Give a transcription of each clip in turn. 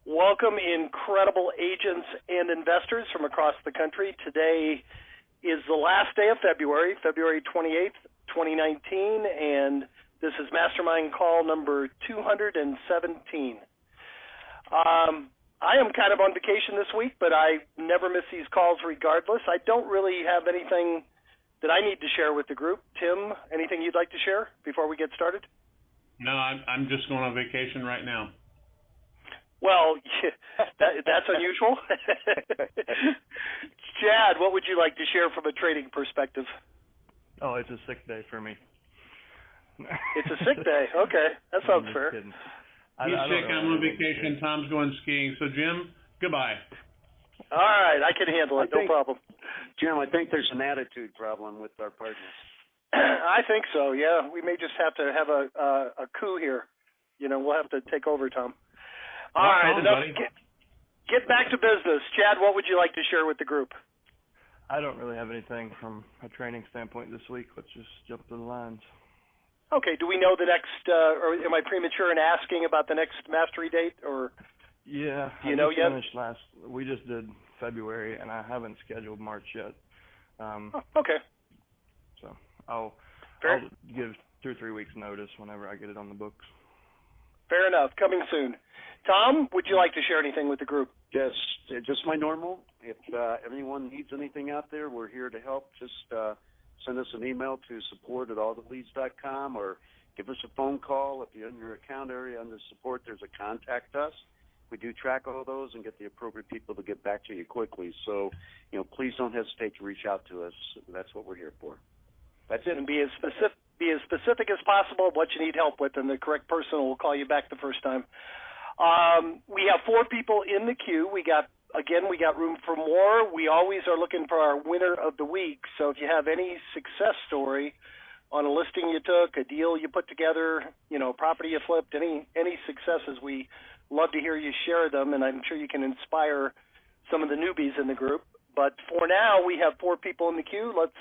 Welcome, incredible agents and investors from across the country. Today is the last day of February, February 28th, 2019, and this is Mastermind call number 217. I am kind of on vacation this week, but I never miss these calls regardless. I don't really have anything that I need to share with the group. Tim, anything you'd like to share before we get started? No, I'm just going on vacation right now. Well, that's unusual. Chad, what would you like to share from a trading perspective? Oh, it's a sick day for me. It's a sick day. Okay, that sounds fair. He's sick. I'm on vacation. Tom's going skiing. So, Jim, goodbye. All right, I can handle it. No problem. Jim, I think there's an attitude problem with our partners. I think so. Yeah, we may just have to have a coup here. You know, we'll have to take over, Tom. All right, enough. Get back to business. Chad, what would you like to share with the group? I don't really have anything from a training standpoint this week. Let's just jump to the lines. Okay, do we know the next, or am I premature in asking about the next mastery date? Or yeah, do you know yet? We just did February, and I haven't scheduled March yet. Okay. So I'll give 2 or 3 weeks notice whenever I get it on the books. Fair enough. Coming soon. Tom, would you like to share anything with the group? Yes, just my normal. If anyone needs anything out there, we're here to help. Just send us an email to support@alltheleads.com or give us a phone call. If you're in your account area under support, there's a contact us. We do track all those and get the appropriate people to get back to you quickly. So, please don't hesitate to reach out to us. That's what we're here for. That's it. And be as specific as possible what you need help with, and the correct person will call you back the first time. We have 4 people in the queue. We got room for more. We always are looking for our winner of the week. So if you have any success story on a listing you took, a deal you put together, property you flipped, any successes, we love to hear you share them, and I'm sure you can inspire some of the newbies in the group. But for now, we have 4 people in the queue. Let's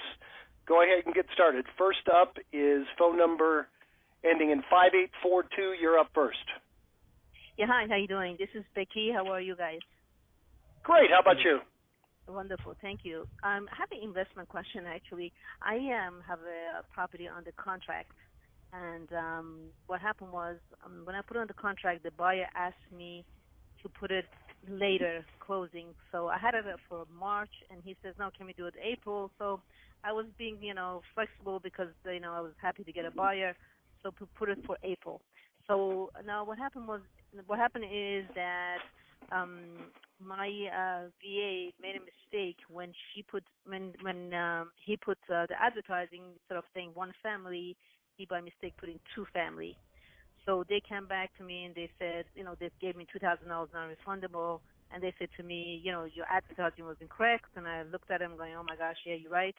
go ahead and get started. First up is phone number ending in 5842. You're up first. Yeah, hi, how you doing? This is Becky. How are you guys? Great. How about you? Wonderful. Thank you. I have an investment question, actually. I have a property under contract, and what happened was when I put it under contract, the buyer asked me to put it later closing. So I had it for March, and he says, no, can we do it April? So I was being, flexible because, I was happy to get a buyer, so to put it for April. So now what happened is that my VA made a mistake when he put the advertising, instead of saying 1 family, he by mistake put in 2 family. So they came back to me and they said, they gave me $2,000 non-refundable, and they said to me, your advertising was incorrect. And I looked at them going, oh my gosh, yeah, you're right.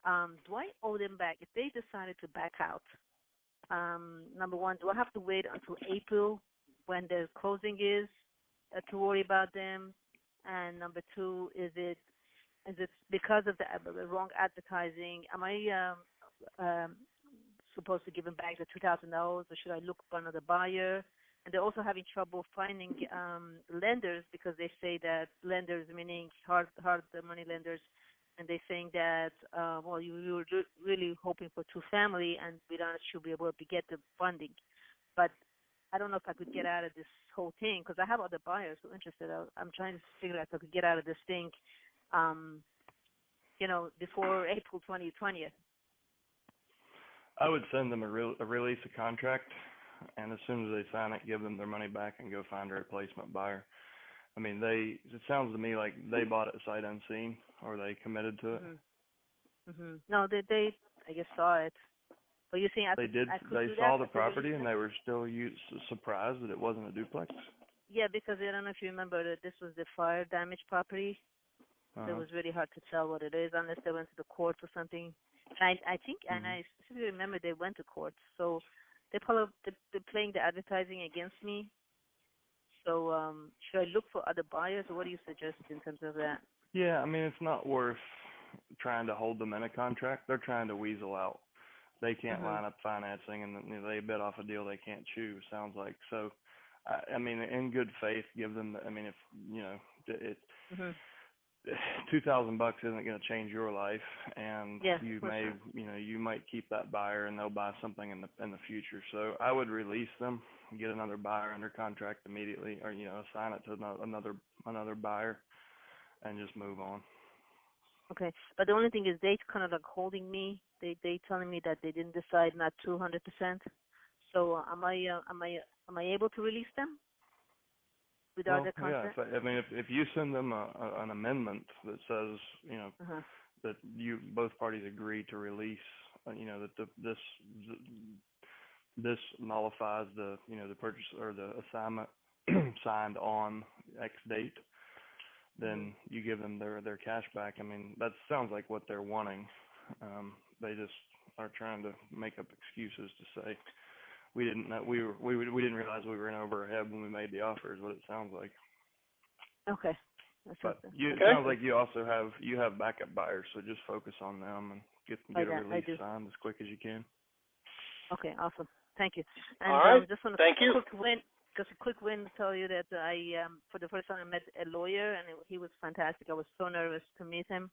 Do I owe them back if they decided to back out? Number one, do I have to wait until April when the closing is to worry about them? And number 2, is it because of the wrong advertising? Am I supposed to give them back the $2,000, or should I look for another buyer? And they're also having trouble finding lenders, because they say that lenders, meaning hard money lenders, and they're saying that, you were really hoping for 2 family, and we don't should be able to get the funding. But I don't know if I could get out of this whole thing, because I have other buyers who are interested. I'm trying to figure out if I could get out of this thing, before April 2020. I would send them a release of contract, and as soon as they sign it, give them their money back and go find a replacement buyer. I mean, it sounds to me like they bought it sight unseen, or they committed to it. Mm-hmm. No, they I guess saw it. But you think they saw the property and they were still surprised that it wasn't a duplex? Yeah, because I don't know if you remember that this was the fire damaged property. Uh-huh. So it was really hard to tell what it is unless they went to the court or something. And I think, and I specifically remember they went to court. So they're playing the advertising against me. So should I look for other buyers, or what do you suggest in terms of that? Yeah, I mean, it's not worth trying to hold them in a contract. They're trying to weasel out. They can't line up financing, and they bid off a deal they can't chew, sounds like. So I mean, in good faith, give them. I mean, if you know, it. Mhm. $2,000 isn't going to change your life, and Yeah, you for may, sure. you know, you might keep that buyer and they'll buy something in the future. So I would release them, get another buyer under contract immediately, or you know, assign it to another buyer, and just move on. Okay, but the only thing is they kind of like holding me. They telling me that they didn't decide not 200%. So am I able to release them without Well, the yeah. contract? I mean, if you send them an amendment that says, you know, Uh-huh. that you both parties agree to release, you know, that this nullifies the, you know, the purchase or the assignment signed on X date, then you give them their cash back. I mean, that sounds like what they're wanting. They just are trying to make up excuses to say we didn't know, we didn't realize we were in over our head when we made the offer, is what it sounds like. Okay. But Okay. it sounds like you also have backup buyers, so just focus on them and get a release signed as quick as you can. Okay, awesome. Thank you. And All right. just want Thank you. a quick win to tell you that I for the first time I met a lawyer, and he was fantastic. I was so nervous to meet him,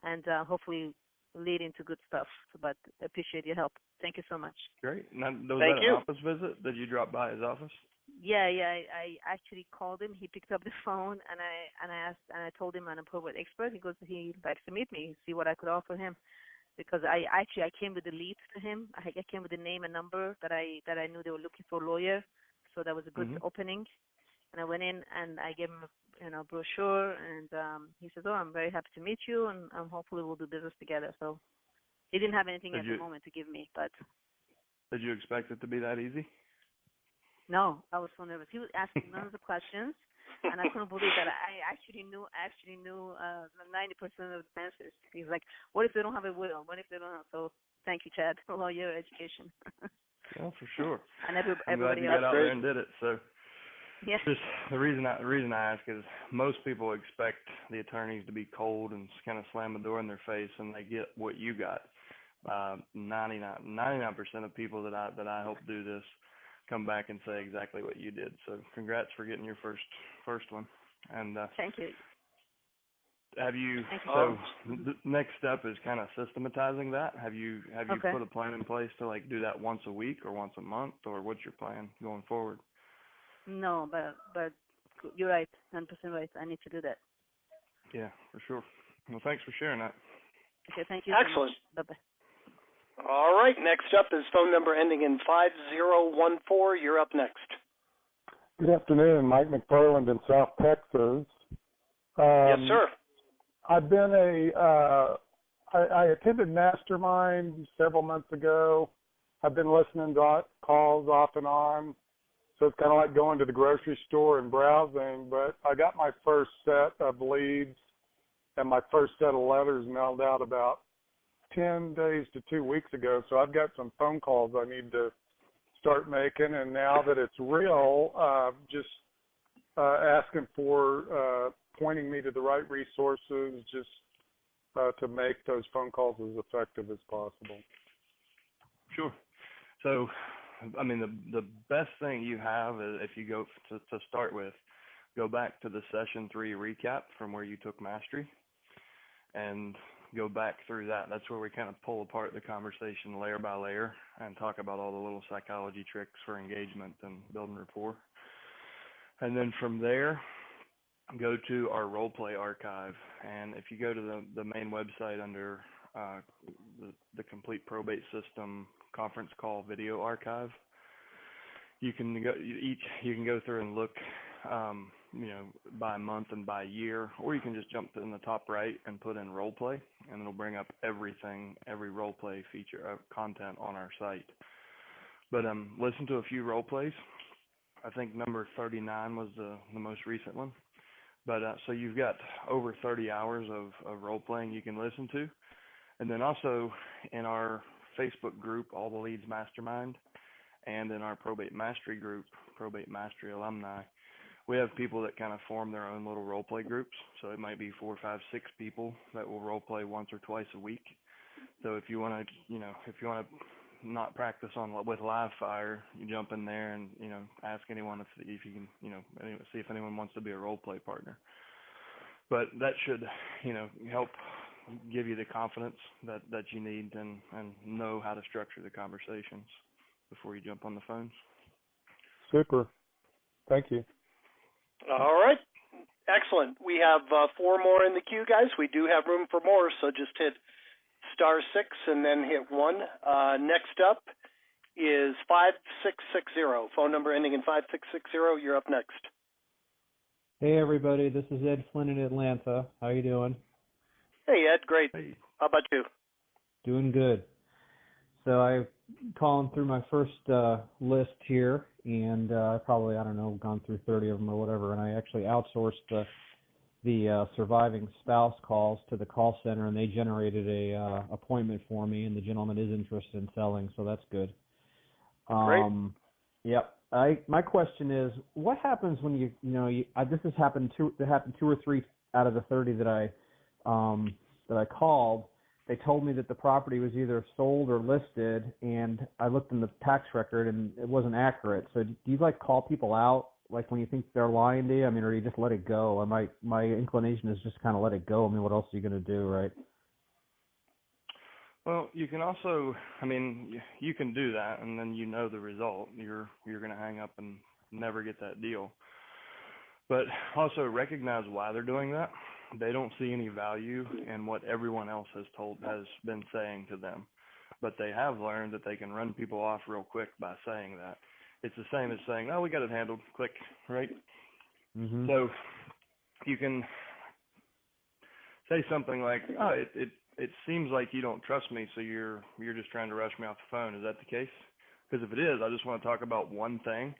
and hopefully lead into good stuff. But I appreciate your help. Thank you so much. Great. Now, was Thank that you. an office visit? Did you drop by his office? Yeah. I actually called him. He picked up the phone, and I told him I'm a probate expert. He goes, he likes to meet me, see what I could offer him, because I came with the lead to him. I came with the name and number that I knew they were looking for a lawyer, so that was a good opening. And I went in and I gave him a brochure, and he said, "Oh, I'm very happy to meet you, and hopefully we'll do business together." So he didn't have anything at the moment to give me, but. Did you expect it to be that easy? No, I was so nervous. He was asking none of the questions, and I couldn't believe that I actually knew 90% of the answers. He's like, "What if they don't have a will? What if they don't?" So thank you, Chad, for all your education. Yeah, for sure. And I'm glad everybody you else. got out there and did it. So yeah. just the reason I ask is most people expect the attorneys to be cold and kind of slam the door in their face, and they get what you got. 99% of people that I help do this come back and say exactly what you did. So congrats for getting your first one. And thank you. Have you? So the next step is kind of systematizing that. Have you put a plan in place to like do that once a week or once a month, or what's your plan going forward? No, but you're right, 100% right. I need to do that. Yeah, for sure. Well, thanks for sharing that. Okay, thank you. Excellent. So much. Bye-bye. All right. Next up is phone number ending in 5014. You're up next. Good afternoon, Mike McFarland in South Texas. Yes, sir. I've been I attended Mastermind several months ago. I've been listening to calls off and on, so it's kind of like going to the grocery store and browsing. But I got my first set of leads and my first set of letters mailed out about 10 days to 2 weeks ago, so I've got some phone calls I need to start making, and now that it's real, just asking for pointing me to the right resources, just to make those phone calls as effective as possible. Sure. So, I mean, the best thing you have is if you go to start with, go back to the session 3 recap from where you took mastery, and go back through that. That's where we kind of pull apart the conversation layer by layer and talk about all the little psychology tricks for engagement and building rapport. And then from there, go to our role play archive. And if you go to the main website under the Complete Probate System conference call video archive, you can go through and look by month and by year, or you can just jump in the top right and put in role play, and it'll bring up every role play feature of content on our site. But listen to a few role plays. I think number 39 was the most recent one. But so you've got over 30 hours of role playing you can listen to. And then also in our Facebook group, All the Leads Mastermind, and in our Probate Mastery group, Probate Mastery Alumni, we have people that kind of form their own little role play groups. So it might be 4, 5, 6 people that will role play once or twice a week. So if you want to not practice on with live fire, you jump in there and, you know, ask anyone if you can, you know, see if anyone wants to be a role play partner. But that should, you know, help give you the confidence that you need and know how to structure the conversations before you jump on the phones. Super. Thank you. All right. Excellent. We have 4 more in the queue, guys. We do have room for more, so just hit *6 and then hit 1. Next up is 5660. Phone number ending in 5660. You're up next. Hey, everybody. This is Ed Flynn in Atlanta. How you doing? Hey, Ed. Great. Hey. How about you? Doing good. So I'm calling through my first list here, and probably, I don't know, gone through 30 of them or whatever, and I actually outsourced the surviving spouse calls to the call center, and they generated a appointment for me, and the gentleman is interested in selling, so that's good. Great. Yep. My question is, what happens when this has happened 2 or 3 out of the 30 that I called. They told me that the property was either sold or listed, and I looked in the tax record and it wasn't accurate. So do you call people out when you think they're lying to you? I mean, or do you just let it go? And my inclination is just kind of let it go. I mean, what else are you going to do, right? Well, you can also, I mean, you can do that, and then you know the result. You're going to hang up and never get that deal. But also recognize why they're doing that. They don't see any value in what everyone else has been saying to them. But they have learned that they can run people off real quick by saying that. It's the same as saying, "Oh, we got it handled." Click, right? Mm-hmm. So you can say something like, "Oh, it seems like you don't trust me, so you're just trying to rush me off the phone." Is that the case? Because if it is, I just want to talk about one thing,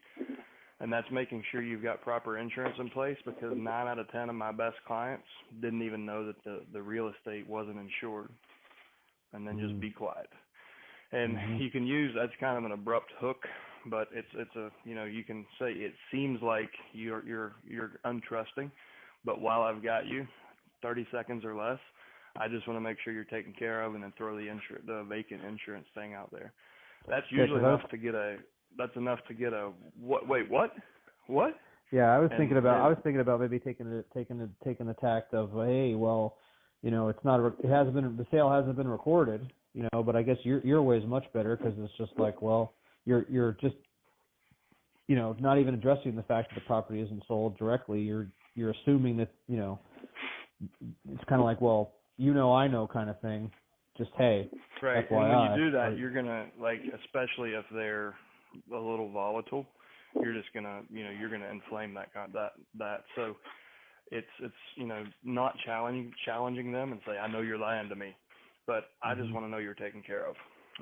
and that's making sure you've got proper insurance in place, because 9 out of 10 of my best clients didn't even know that the real estate wasn't insured. And then just be quiet. And you can use, that's kind of an abrupt hook, but it's a, you know, you can say it seems like you're untrusting, but while I've got you, 30 seconds or less, I just want to make sure you're taken care of, and then throw the vacant insurance thing out there. That's usually enough to get a what? Wait, what? What? Yeah, I was thinking about maybe taking the tact of, hey, well, you know, the sale hasn't been recorded, you know, but I guess your way is much better, because it's just like, well, you're just, you know, not even addressing the fact that the property isn't sold directly. You're assuming that, you know, it's kind of like, well, you know, I know kind of thing. Just, hey, right. FYI. And when you do that, you're gonna, especially if they're a little volatile, you're just gonna, you know, you're gonna inflame that. So it's you know, not challenging them and say, I know you're lying to me, but I just want to know you're taken care of,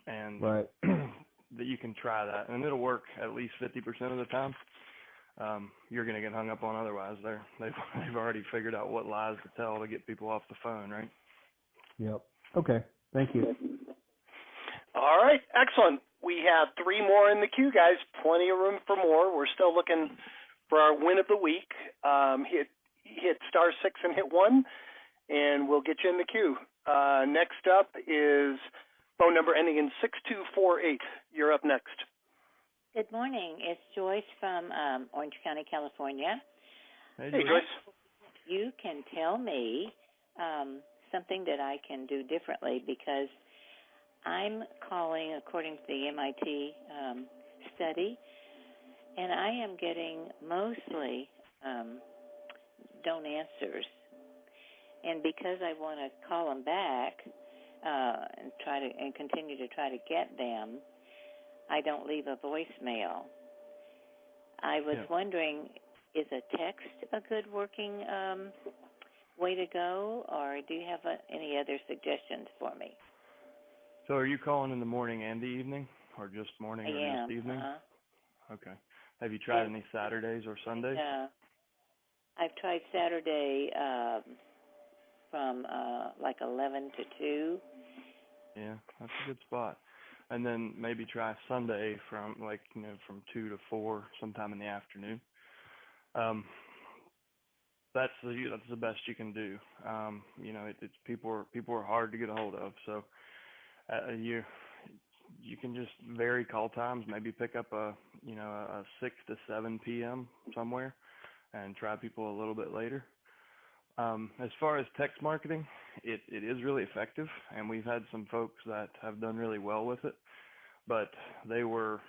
and right. that you can try that, and it'll work at least 50% of the time. You're gonna get hung up on otherwise. They've already figured out what lies to tell to get people off the phone, right? Yep. Okay. Thank you. All right. Excellent. We have 3 more in the queue, guys. Plenty of room for more. We're still looking for our win of the week. Hit *6 and hit 1, and we'll get you in the queue. Next up is phone number ending in 6248. You're up next. Good morning. It's Joyce from Orange County, California. Hey, Joyce. You can tell me something that I can do differently, because I'm calling according to the MIT study, and I am getting mostly don't answers. And because I want to call them back and continue to try to get them, I don't leave a voicemail. I was wondering, is a text a good working way to go, or do you have any other suggestions for me? So are you calling in the morning and the evening, or just morning or just evening? Okay. Have you tried any Saturdays or Sundays? Yeah. I've tried Saturday from 11 to 2. Yeah, that's a good spot. And then maybe try Sunday from from 2 to 4, sometime in the afternoon. That's the best you can do. You know, it's people are hard to get a hold of, so you can just vary call times, maybe pick up a 6 to 7 p.m. somewhere and try people a little bit later. As far as text marketing, it is really effective, and we've had some folks that have done really well with it, but they were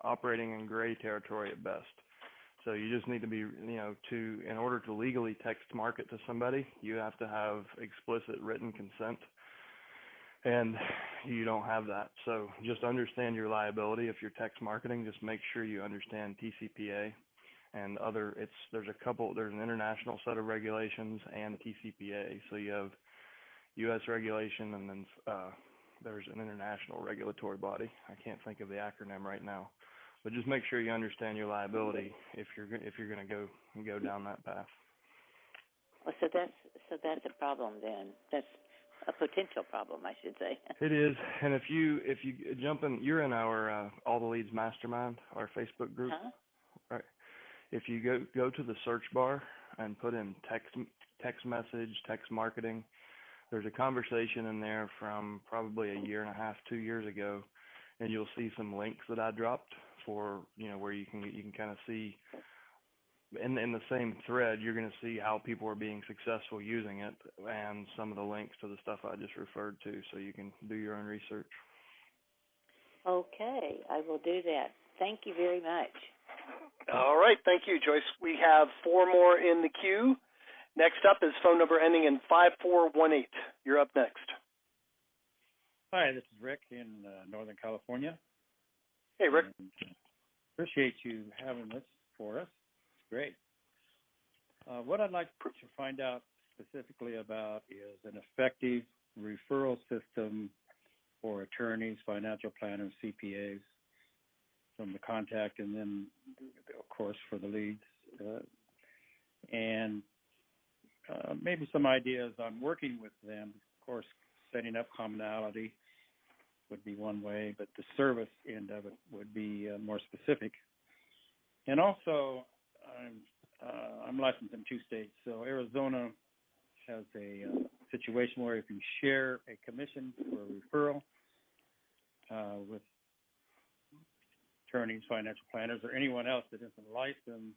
operating in gray territory at best. So you just need to be, in order to legally text market to somebody, you have to have explicit written consent, and you don't have that. So just understand your liability if you're text marketing. Just make sure you understand TCPA and there's an international set of regulations and TCPA. So you have U.S. regulation, and then there's an international regulatory body. I can't think of the acronym right now. But just make sure you understand your liability if you're going to go down that path. Well, so that's a problem then. That's a potential problem, I should say. It is, and if you jump in, you're in our All the Leads Mastermind, our Facebook group. Huh? Right. If you go to the search bar and put in text message, text marketing, there's a conversation in there from probably a year and a half, 2 years ago, and you'll see some links that I dropped for, where you can kind of see in the same thread, you're going to see how people are being successful using it and some of the links to the stuff I just referred to, so you can do your own research. Okay, I will do that. Thank you very much. All right, thank you, Joyce. We have 4 more in the queue. Next up is phone number ending in 5418. You're up next. Hi, this is Rick in Northern California. Hey, Rick. And appreciate you having this for us. It's great. What I'd like to find out specifically about is an effective referral system for attorneys, financial planners, CPAs, from the contact, and then, of course, for the leads. And maybe some ideas on working with them. Of course, setting up commonality would be one way, but the service end of it would be more specific. And also, I'm licensed in 2 states, so Arizona has a situation where if you share a commission for a referral with attorneys, financial planners, or anyone else that isn't licensed,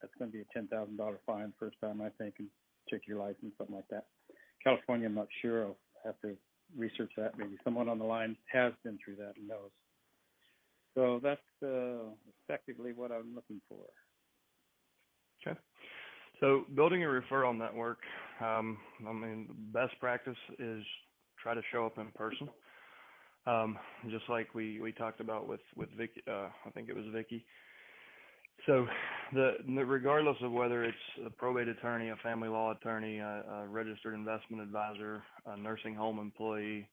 that's going to be a $10,000 fine first time, I think, and check your license, something like that. California, I'm not sure. I'll have to research that. Maybe someone on the line has been through that and knows. So that's effectively what I'm looking for. Okay. So building a referral network, best practice is try to show up in person. Just like we talked about with Vicky, I think it was Vicky. So regardless of whether it's a probate attorney, a family law attorney, a registered investment advisor, a nursing home employee,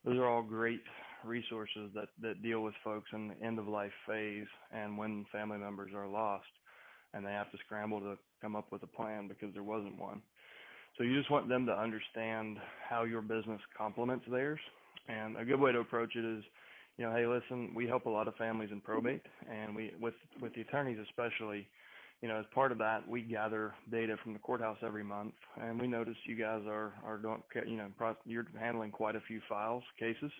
those are all great resources that deal with folks in the end of life phase and when family members are lost and they have to scramble to come up with a plan because there wasn't one. So you just want them to understand how your business complements theirs. And a good way to approach it is, hey, listen, we help a lot of families in probate, and with the attorneys especially, as part of that, we gather data from the courthouse every month, and we notice you guys are doing, you're handling quite a few cases,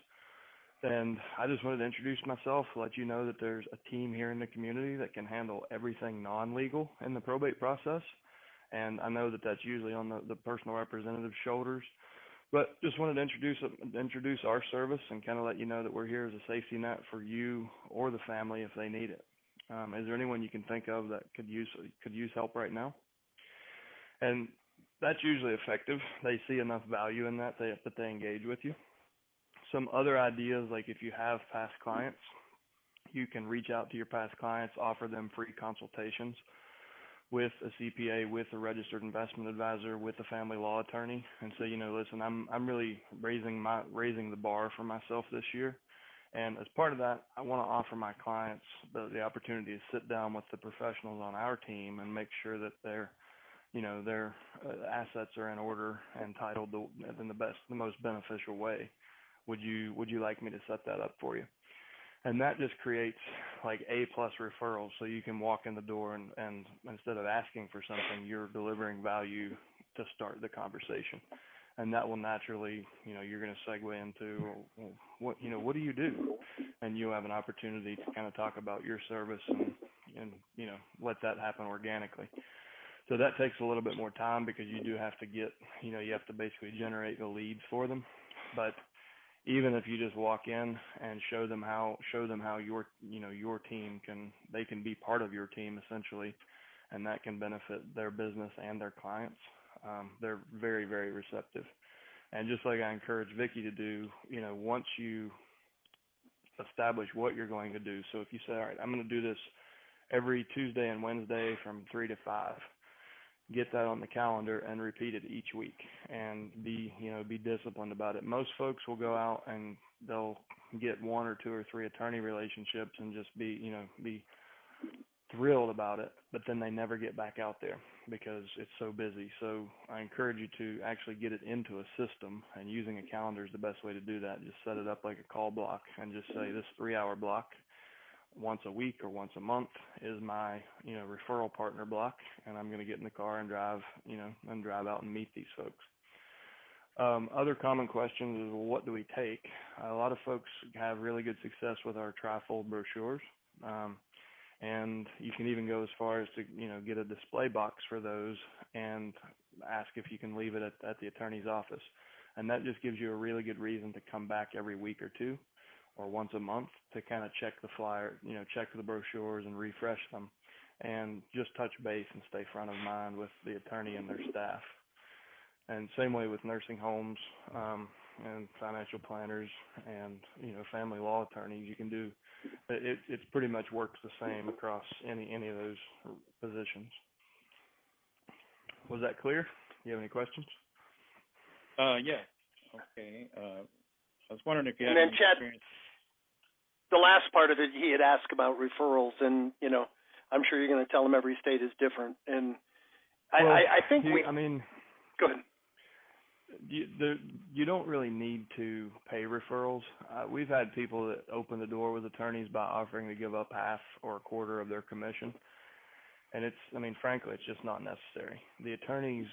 and I just wanted to introduce myself, let you know that there's a team here in the community that can handle everything non-legal in the probate process, and I know that that's usually on the personal representative's shoulders. But just wanted to introduce our service and kind of let you know that we're here as a safety net for you or the family if they need it. Is there anyone you can think of that could use help right now? And that's usually effective. They see enough value in that they engage with you. Some other ideas, like if you have past clients, you can reach out to your past clients, offer them free consultations with a CPA, with a registered investment advisor, with a family law attorney, and say, listen, I'm really raising the bar for myself this year, and as part of that, I want to offer my clients the opportunity to sit down with the professionals on our team and make sure that their assets are in order and titled in the most beneficial way. Would you like me to set that up for you? And that just creates like A+ referrals, so you can walk in the door and instead of asking for something, you're delivering value to start the conversation. and that will naturally, you're going to segue into, well, what do you do? And you have an opportunity to kind of talk about your service and let that happen organically. So that takes a little bit more time because you do have to get, you have to basically generate the leads for them. But even if you just walk in and show them how your team they can be part of your team essentially, and that can benefit their business and their clients. They're very, very receptive. And just like I encourage Vicki to do, once you establish what you're going to do. So if you say, all right, I'm going to do this every Tuesday and Wednesday from 3 to 5, get that on the calendar and repeat it each week and be disciplined about it. Most folks will go out and they'll get 1 or 2 or 3 attorney relationships and just be thrilled about it, but then they never get back out there because it's so busy. So I encourage you to actually get it into a system, and using a calendar is the best way to do that. Just set it up like a call block and just say this 3-hour block once a week or once a month is my, referral partner block, and I'm going to get in the car and drive out and meet these folks. Other common questions is, well, what do we take? A lot of folks have really good success with our trifold brochures. And you can even go as far as to, get a display box for those and ask if you can leave it at the attorney's office. And that just gives you a really good reason to come back every week or two or once a month to kind of check the flyer, check the brochures and refresh them and just touch base and stay front of mind with the attorney and their staff. And same way with nursing homes and financial planners and, family law attorneys. You can do it pretty much works the same across any of those positions. Was that clear? Do you have any questions? Yeah. Okay. I was wondering if you had and then any Chad, experience. The last part of it, he had asked about referrals, and I'm sure you're going to tell him every state is different. And I think go ahead. You don't really need to pay referrals. We've had people that open the door with attorneys by offering to give up half or a quarter of their commission. And frankly, it's just not necessary. The attorneys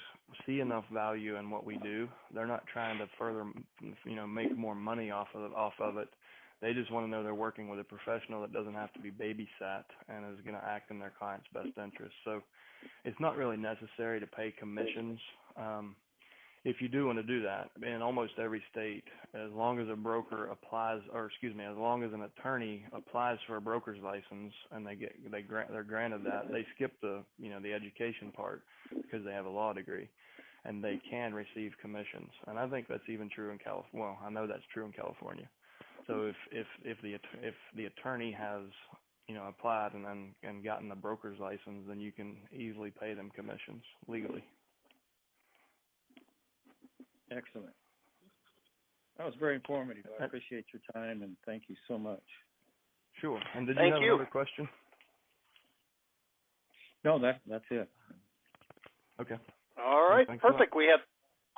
see enough value in what we do. They're not trying to further, make more money off of it. They just want to know they're working with a professional that doesn't have to be babysat and is going to act in their client's best interest. So it's not really necessary to pay commissions. If you do want to do that, in almost every state, as long as a broker applies, as long as an attorney applies for a broker's license and they're granted that, they skip the education part because they have a law degree, and they can receive commissions. And I think that's even true in California. Well, I know that's true in California. So if the attorney has applied and gotten the broker's license, then you can easily pay them commissions legally. Excellent. That was very informative. I appreciate your time, and thank you so much. Sure. And did you have another question? No, that's it. Okay. All right. Perfect.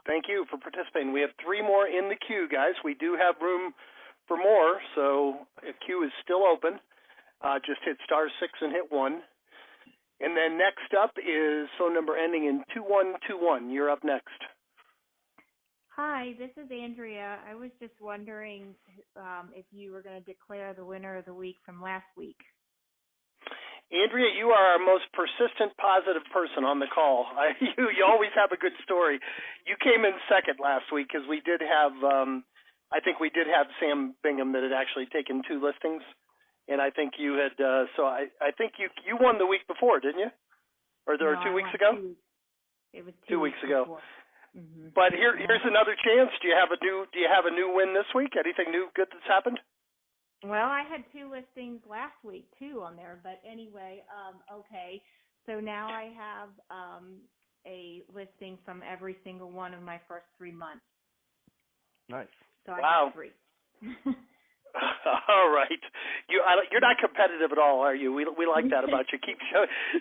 Thank you for participating. We have 3 more in the queue, guys. We do have room for more, so the queue is still open. Just hit *6 and hit 1. And then next up is phone number ending in 2121. You're up next. Hi, this is Andrea. I was just wondering if you were going to declare the winner of the week from last week. Andrea, you are our most persistent, positive person on the call. You always have a good story. You came in second last week because we did have, I think we did have Sam Bingham that had actually taken 2 listings, and I think you had. So I think you won the week before, didn't you? Or 2 weeks ago? It was 2 weeks ago. Mm-hmm. But here's another chance. Do you have a new win this week? Anything new good that's happened? Well, I had 2 listings last week too on there, but anyway, okay. So now I have a listing from every single one of my first 3 months. Nice. So I have 3. All right. You're not competitive at all, are you? We like that about you.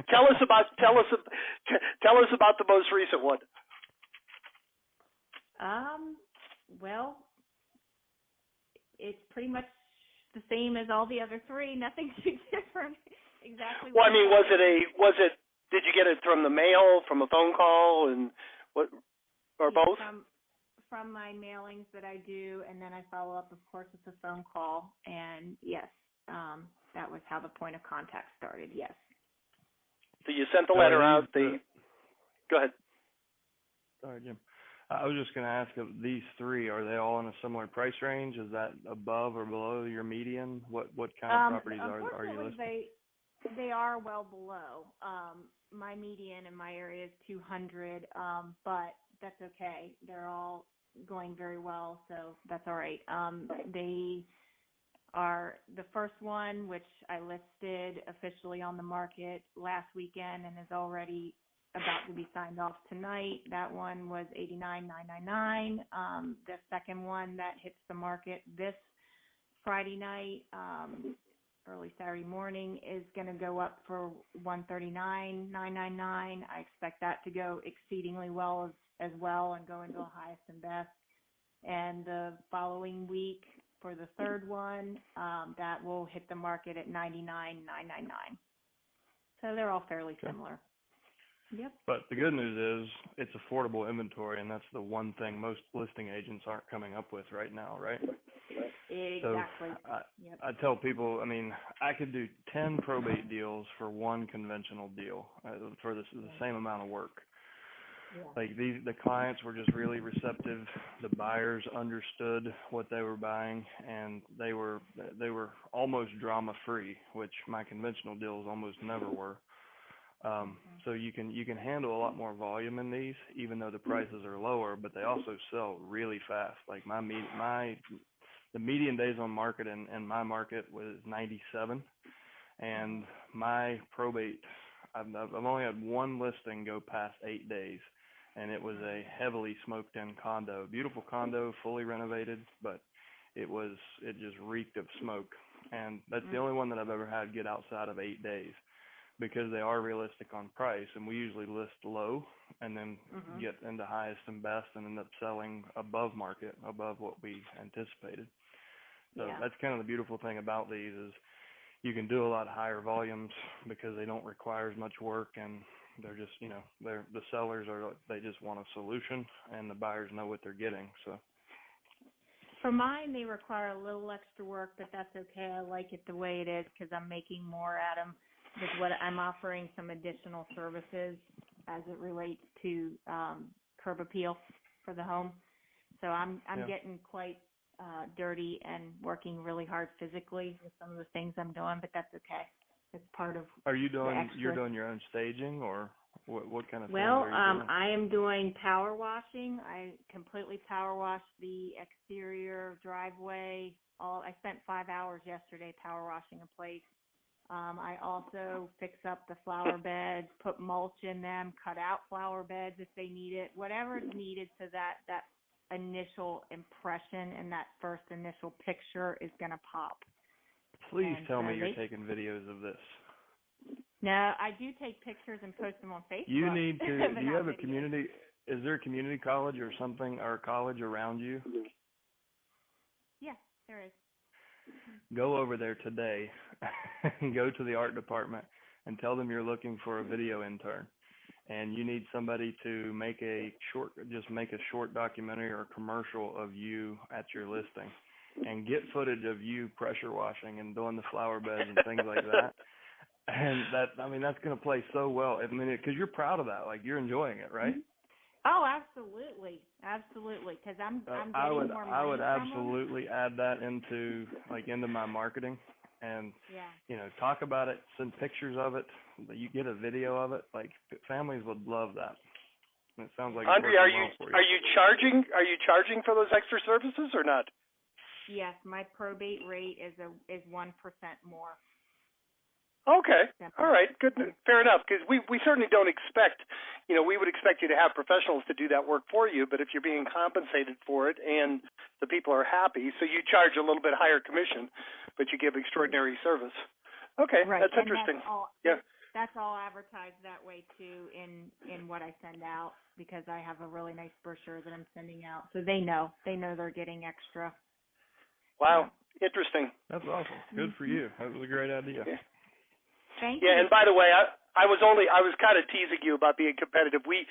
Tell us about the most recent one. Well, it's pretty much the same as all the other 3. Nothing too different. Exactly. Well, did you get it from the mail, from a phone call, and what, or both? from my mailings that I do, and then I follow up, of course, with a phone call. And yes, that was how the point of contact started. Yes. So you sent the letter out. Go ahead. Sorry, Jim. I was just going to ask, of these three, are they all in a similar price range? Is that above or below your median? What kind of properties are you listing? They are well below. My median in my area is 200, but that's okay. They're all going very well, so that's all right. They are the first one, which I listed officially on the market last weekend and is already about to be signed off tonight. That one was $89,999. The second one that hits the market this Friday night, early Saturday morning, is going to go up for $139,999. I expect that to go exceedingly well as well and go into the highest and best. And the following week for the third one, that will hit the market at $99,999. So they're all fairly similar. Yep. But the good news is it's affordable inventory, and that's the one thing most listing agents aren't coming up with right now, right? Exactly. So I tell people, I mean, I could do 10 probate deals for one conventional deal for the same amount of work. Yeah. Like the clients were just really receptive. The buyers understood what they were buying, and they were almost drama free, which my conventional deals almost never were. So you can handle a lot more volume in these, even though the prices are lower, but they also sell really fast. Like the median days on market in my market was 97, and my probate, I've only had one listing go past 8 days, and it was a heavily smoked in condo, beautiful condo, fully renovated, but it just reeked of smoke. And that's the only one that I've ever had get outside of 8 days, because they are realistic on price, and we usually list low and then get into highest and best and end up selling above market, above what we anticipated. So that's kind of the beautiful thing about these is you can do a lot higher volumes because they don't require as much work, and they're just, the sellers they just want a solution, and the buyers know what they're getting. So for mine, they require a little extra work, but that's okay. I like it the way it is because I'm making more at them. With what I'm offering some additional services as it relates to curb appeal for the home. So I'm getting quite dirty and working really hard physically with some of the things I'm doing, but that's okay. It's part of. You're doing your own staging, or what kind of things Well, are you doing? I am doing power washing. I completely power washed the exterior driveway. I spent 5 hours yesterday power washing a place. I also fix up the flower beds, put mulch in them, cut out flower beds if they need it, whatever is needed so that initial impression and that first initial picture is going to pop. Please tell me you're taking videos of this. No, I do take pictures and post them on Facebook. You need to. Do you have a community? Is there a community college or something, or a college around you? Yeah, there is. Go over there today and go to the art department and tell them you're looking for a video intern, and you need somebody to make a short documentary or commercial of you at your listing, and get footage of you pressure washing and doing the flower beds and things like that. And that's going to play so well. Because you're proud of that, like you're enjoying it, right? Oh, absolutely, because I'm getting more money. I would absolutely add that into my marketing, and talk about it, send pictures of it. You get a video of it. Like families would love that. And it sounds like Andre, are you charging for those extra services or not? Yes, my probate rate is 1% more. Okay. All right. Good. Fair enough. Because we certainly don't expect, we would expect you to have professionals to do that work for you. But if you're being compensated for it and the people are happy, so you charge a little bit higher commission, but you give extraordinary service. Okay. Right. That's interesting. That's all advertised that way too in what I send out, because I have a really nice brochure that I'm sending out, so they know they're getting extra. Wow. Interesting. That's awesome. Good for you. That was a great idea. Thank you. Yeah, and by the way, I was kind of teasing you about being competitive. We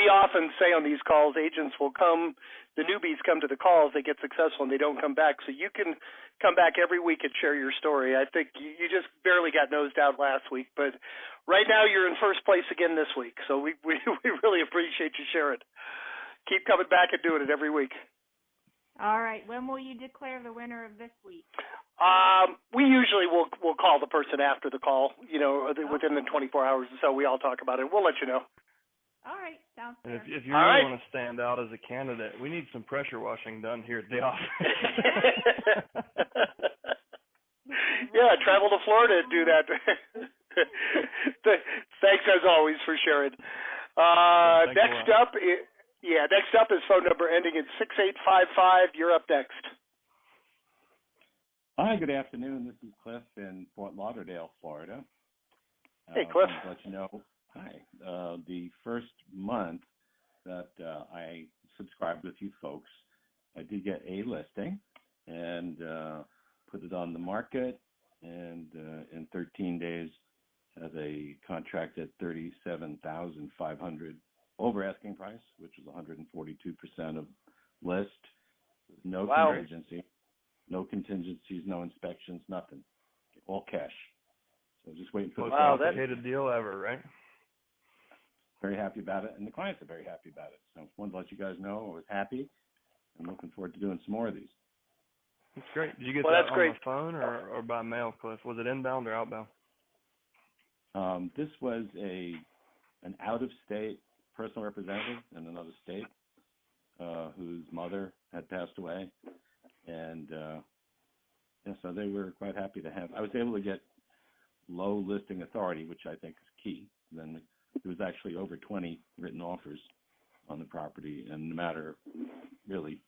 often say on these calls, agents will come, the newbies come to the calls, they get successful, and they don't come back. So you can come back every week and share your story. I think you just barely got nosed out last week, but right now you're in first place again this week. So we really appreciate you sharing. Keep coming back and doing it every week. All right. When will you declare the winner of this week? We usually will call the person after the call, within the 24 hours or so. We all talk about it. We'll let you know. All right. Sounds fair. If you really want to stand out as a candidate, we need some pressure washing done here at the office. Yeah, travel to Florida and do that. Thanks as always for sharing. Next up is phone number ending in 6855. You're up next. Hi, good afternoon. This is Cliff in Fort Lauderdale, Florida. Hey, Cliff. I wanted to let you know, the first month that I subscribed with you folks, I did get a listing and put it on the market, and in 13 days has a contract at $37,500 over asking price, which is 142% of list, with no contingency. No contingencies, no inspections, nothing. All cash. So just waiting for the complicated deal ever, right? Very happy about it, and the clients are very happy about it. So I wanted to let you guys know I was happy. I'm looking forward to doing some more of these. That's great. Did you get that on the phone or by mail, Cliff? Was it inbound or outbound? This was an out-of-state personal representative in another state whose mother had passed away. And so they were quite happy to have. I was able to get low listing authority, which I think is key. Then there was actually over 20 written offers on the property, and in a matter of really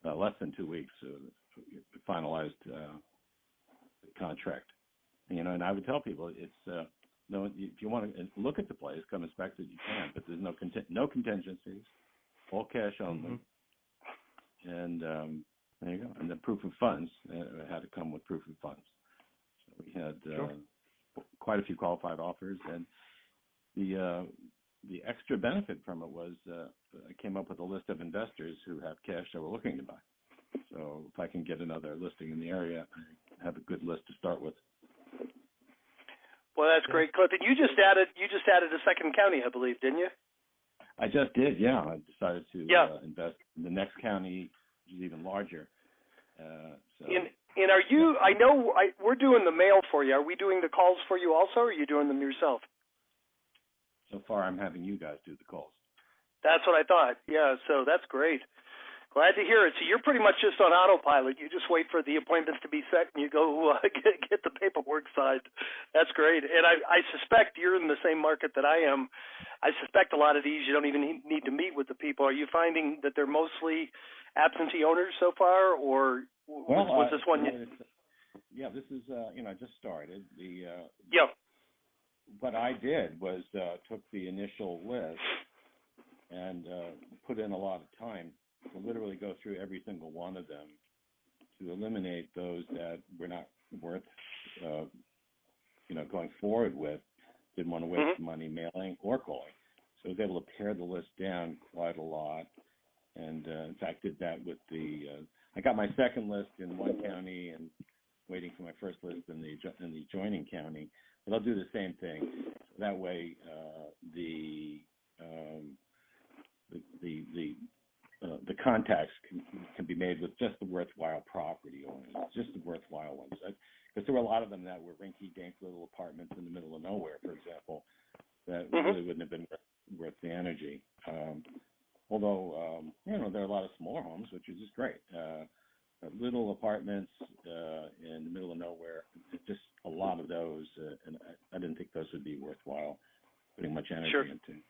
less than 2 weeks, finalized the contract. And I would tell people it's if you want to look at the place, come inspect it, you can, but there's no contingencies, all cash only, and there you go. And the proof of funds, it had to come with proof of funds. So we had quite a few qualified offers, and the extra benefit from it was I came up with a list of investors who have cash that were looking to buy. So if I can get another listing in the area, I have a good list to start with. Well, that's great, Cliff. And you just added a second county, I believe, didn't you? I just did, yeah. I decided to invest in the next county, which is even larger. And are you? I know we're doing the mail for you. Are we doing the calls for you also, or are you doing them yourself? So far, I'm having you guys do the calls. That's what I thought. Yeah, so that's great. Glad to hear it. So you're pretty much just on autopilot. You just wait for the appointments to be set, and you go get the paperwork signed. That's great. And I suspect you're in the same market that I am. I suspect a lot of these you don't even need to meet with the people. Are you finding that they're mostly absentee owners so far, or was this one? This is I just started. Yeah. What I did was took the initial list and put in a lot of time to literally go through every single one of them to eliminate those that were not worth going forward with. Didn't want to waste money mailing or calling. So I was able to pare the list down quite a lot. And in fact, did that with I got my second list in one county and waiting for my first list in the adjoining county. But I'll do the same thing. So that way, the contacts can be made with just the worthwhile property owners, just the worthwhile ones. Because there were a lot of them that were rinky-dink little apartments in the middle of nowhere, for example, that really wouldn't have been worth the energy. Although, there are a lot of smaller homes, which is just great. Little apartments in the middle of nowhere, just a lot of those, and I didn't think those would be worthwhile putting much energy into.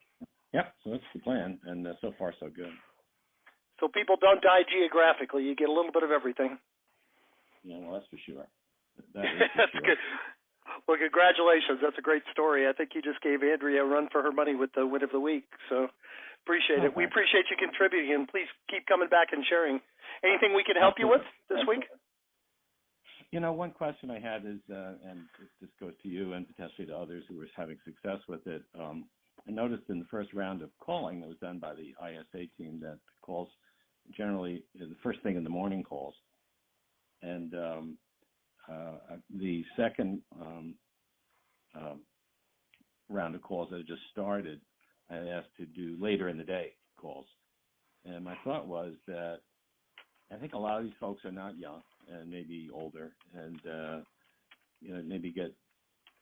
Yeah, so that's the plan, and so far so good. So people don't die geographically. You get a little bit of everything. Yeah, well, that's for sure. That's good. Well, congratulations. That's a great story. I think you just gave Andrea a run for her money with the win of the week. So appreciate it. We appreciate you contributing, and please keep coming back and sharing. Anything we can help you with this week? One question I had is, and this goes to you and potentially to others who were having success with it. I noticed in the first round of calling that was done by the ISA team that calls generally the first thing in the morning calls, and the second round of calls that had just started, I asked to do later in the day calls. And my thought was that I think a lot of these folks are not young and maybe older, and maybe get,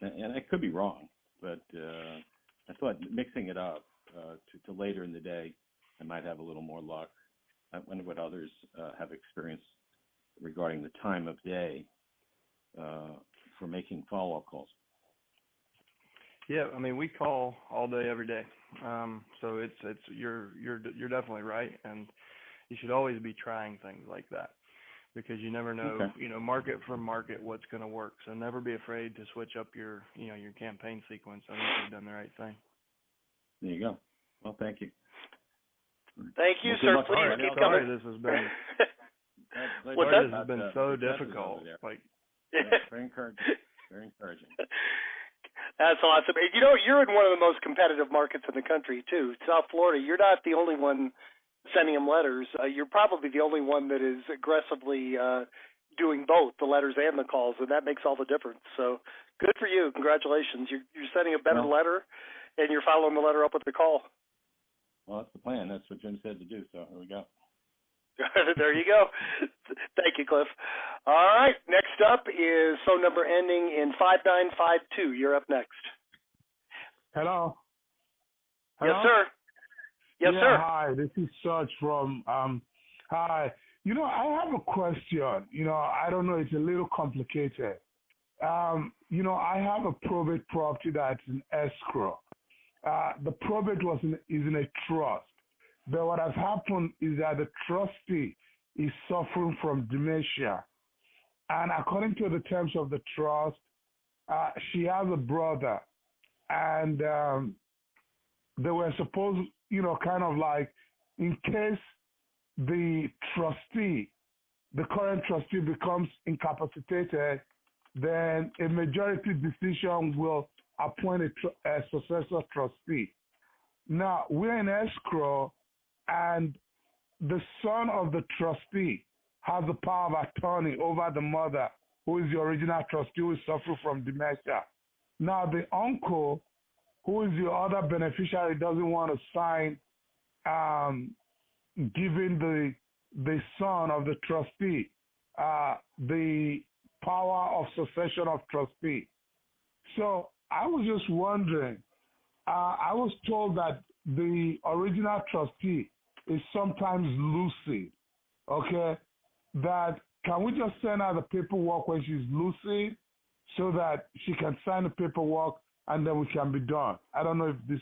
and I could be wrong, but I thought mixing it up to later in the day, I might have a little more luck. I wonder what others have experienced regarding the time of day for making follow-up calls. Yeah, I mean, we call all day, every day. So it's you're definitely right, and you should always be trying things like that because you never know, market for market what's going to work. So never be afraid to switch up your campaign sequence. I think you've done the right thing. There you go. Well, thank you. Thank you, sir. Please keep coming. This has been. What's that? This has been so difficult. Very encouraging. Very encouraging. That's awesome. And you're in one of the most competitive markets in the country too, South Florida. You're not the only one sending them letters. You're probably the only one that is aggressively doing both the letters and the calls, and that makes all the difference. So good for you. Congratulations. You're sending a better letter, and you're following the letter up with the call. Well, that's the plan. That's what Jim said to do. So here we go. There you go. Thank you, Cliff. All right. Next up is phone number ending in 5952. You're up next. Hello. Yes, sir. Yes, sir. Hi. This is Serge from. Hi. I have a question. I don't know. It's a little complicated. I have a probate property that's in escrow. The probate is in a trust. But what has happened is that the trustee is suffering from dementia. And according to the terms of the trust, she has a brother. And they were supposed, kind of like, in case the current trustee becomes incapacitated, then a majority decision will appoint a successor trustee. Now, we're in escrow, and the son of the trustee has the power of attorney over the mother, who is the original trustee, who is suffering from dementia. Now, the uncle, who is the other beneficiary, doesn't want to sign giving the son of the trustee the power of succession of trustee. So I was just wondering, I was told that the original trustee is sometimes lucid, okay? That can we just send her the paperwork when she's lucid so that she can sign the paperwork and then we can be done? I don't know if this.